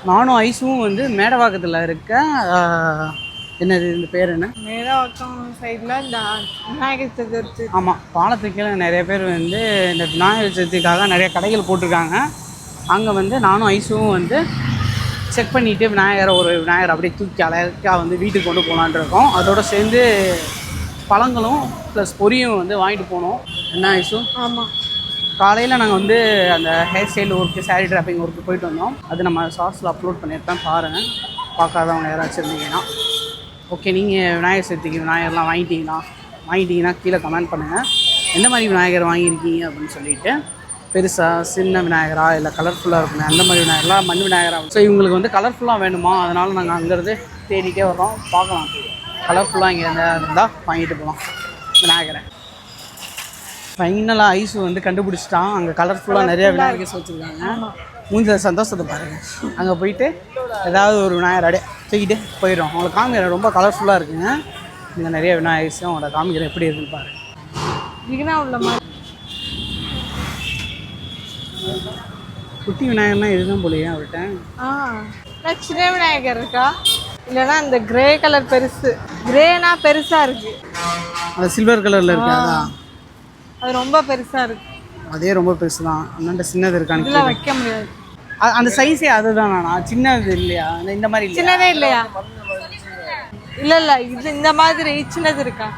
நானும் ஐஸும் வந்து மேடவாக்கத்தில் இருக்க என்னது இந்த பேர் என்ன, மேடவாக்கம் சைடில் இந்த விநாயகர் சதுர்த்தி. ஆமாம், பாலத்துக்கு கீழே நிறைய பேர் வந்து இந்த விநாயகர் சதுர்த்திக்காக நிறைய கடைகள் போட்டிருக்காங்க. அங்கே வந்து நானும் ஐஸும் வந்து செக் பண்ணிவிட்டு விநாயகர் அப்படியே தூக்கி அழகாக வந்து வீட்டுக்கு கொண்டு போகலான்ட்டு இருக்கோம். அதோடு சேர்ந்து பழங்களும் ப்ளஸ் பொரியும் வந்து வாங்கிட்டு போனோம். என்ன ஐஸும்? ஆமாம். காலையில் நாங்கள் வந்து அந்த hair style work, sari draping work போயிட்டு வந்தோம். அது நம்ம ஷார்ட்ஸில் அப்லோட் பண்ணியிருப்பேன், பாருங்கள். பார்க்காதவங்க யாராச்சும் இருந்தீங்கன்னா. ஓகே, நீங்கள் விநாயகர் சதுர்த்திக்கு விநாயகர்லாம் வாங்கிட்டீங்கன்னா கீழே கமெண்ட் பண்ணுங்கள். எந்த மாதிரி விநாயகர் வாங்கியிருக்கீங்க அப்படின்னு சொல்லிட்டு. பெருசாக சின்ன விநாயகரா இல்லை கலர்ஃபுல்லாக இருக்குமே அந்த மாதிரி விநாயகர்லாம், மண் விநாயகரா. ஸோ இவங்களுக்கு வந்து கலர்ஃபுல்லாக வேணுமா, அதனால் நாங்கள் அங்கேருந்து தேடிட்டே வர்றோம். பார்க்கலாம், கலர்ஃபுல்லாக இங்கே இருந்தால் வாங்கிட்டு போகலாம் விநாயகரை. ஃபைனலாக ஐஸு வந்து கண்டுபிடிச்சிட்டான். அங்கே கலர்ஃபுல்லாக நிறையா விநாயகர்ஸ் வச்சுருக்காங்க. மூஞ்சில் சந்தோஷத்தை பாருங்கள். அங்கே போயிட்டு ஏதாவது ஒரு விநாயகர் அப்படியே தூக்கிட்டு போயிடும். அவங்களை காமிக்கிறேன், ரொம்ப கலர்ஃபுல்லாக இருக்குங்க. இங்கே நிறைய விநாயகர்ஸும் அவங்களோட காமிக்கிறேன் எப்படி இருக்குன்னு பாருங்கள். விக்னா உள்ள மாதிரி குட்டி விநாயகர்னா இதுதான் போலையே அவர்கிட்ட. சின்ன விநாயகர் இருக்கா, இல்லைன்னா இந்த கிரே கலர் பெருசு, கிரேனா பெருசாக இருக்குது, அது சில்வர் கலரில் இருக்கு. அதான் அது ரொம்ப பெருசாக இருக்குது. அதே ரொம்ப பெருசு தான். அண்ணாண்ட சின்னது இருக்கான்னு இதெல்லாம் வைக்க முடியாது. அந்த சைஸே அதுதான். சின்னது இல்லையா? இந்த மாதிரி சின்னதே இல்லையா? இல்லை இது இந்த மாதிரி சின்னது இருக்கா?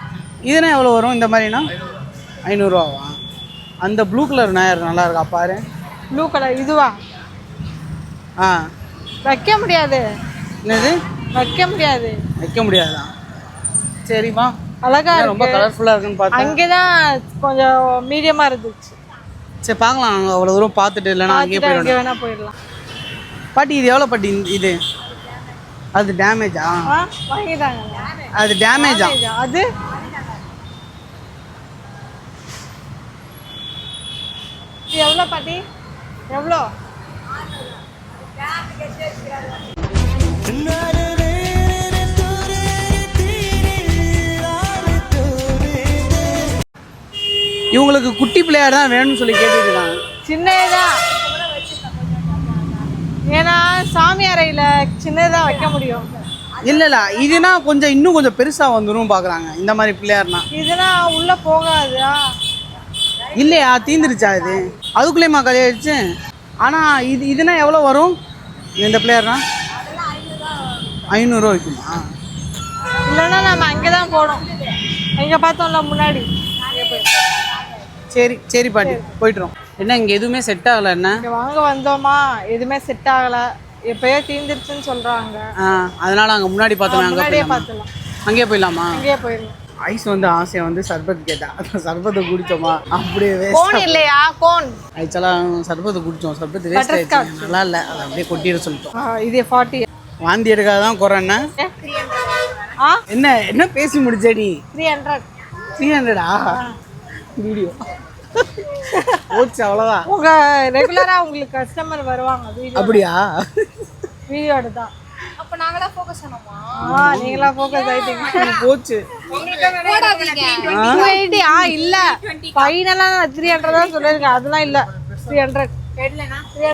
இதுனா எவ்வளோ வரும் இந்த மாதிரினா? 500 ரூபாவா? அந்த ப்ளூ கலர் விநாயகர் நல்லா இருக்கா பாரு. ப்ளூ கலர் இதுவா? வைக்க முடியாது. என்னது? வைக்க முடியாதா? சரிம்மா, அழகா ரொம்ப கலர்ஃபுல்லாக இருக்குன்னு பார்த்தா அங்கேதான் கொஞ்சம் மீடியமாக இருந்துச்சு. சரி பார்க்கலாம், நாங்கள் அவ்வளோ தூரம் பார்த்துட்டு இல்லைன்னா அங்கேயே போயிடலாம். பாட்டி இது எவ்வளோ பாட்டி? இது அது டேமேஜா? வாங்கிட்டாங்க. அது டேமேஜா? அது எவ்வளோ பாட்டி? எவ்வளோ? இவங்களுக்கு குட்டி பிள்ளையார் தான் வேணும்னு சொல்லி கேட்டுருக்காங்க. சின்னதான், ஏன்னா சாமி அறையில் சின்னதாக வைக்க முடியும். இல்லை இதுனா கொஞ்சம் இன்னும் கொஞ்சம் பெருசாக வந்துடும் பார்க்குறாங்க. இந்த மாதிரி பிள்ளையார்னா இதுனா உள்ளே போகாதா? இல்லையா, தீந்துருச்சா இது? அதுக்குள்ளேயுமா கலையாயிடுச்சு. ஆனால் இதுனா எவ்வளோ வரும் இந்த பிள்ளையார்னா? 500 ரூபா வைக்குமா? இல்லைன்னா நம்ம அங்கே தான் போனோம். இங்கே பார்த்தோம்ல முன்னாடி. சரி பாட்டி, போய்ட்டுறோம். என்ன இங்கே எதுவுமே செட் ஆகலை? என்ன இங்கே வாங்க வந்தோமா, எதுவுமே செட் ஆகலை, எப்பயோ தீந்துருச்சுன்னு சொல்கிறாங்க. அதனால் அங்கே முன்னாடி பார்த்தோம். முன்னாடியே பார்த்துலாம். அங்கேயே போயிடலாமா? அங்கேயே போயிடலாம். ஐஸ் வந்து ஆசையை வந்து சர்பத் கேட்டா, சர்பத்தை குடிச்சோமா அப்படியே கோன் இல்லையா? கோன் ஆக்சுவலாக சர்பத்தை குடித்தோம். சர்பத்து வேஸ்ட் ஆயிடுச்சு, நல்லா இல்லை, அதை அப்படியே கொட்டிட சொல்லிட்டோம். இது 40. வாந்தி எடுக்காத தான் குறைண்ணா. என்ன பேசி முடிச்ச நீ? 300 வீடியோ போச்சு, அவ்வளோதான். ரெகுலராக உங்களுக்கு கஸ்டமர் வருவாங்க. அப்படியா? வீடியோ எடுத்தா அப்போ நாங்களா ஃபோக்கஸ் பண்ணோமா? நீங்களா ஃபோக்கஸ் ஆயிட்டீங்க. போச்சு. இல்லை ஃபைனலாக 300 தான் சொல்லியிருக்கேன். அதெல்லாம் இல்லை, 300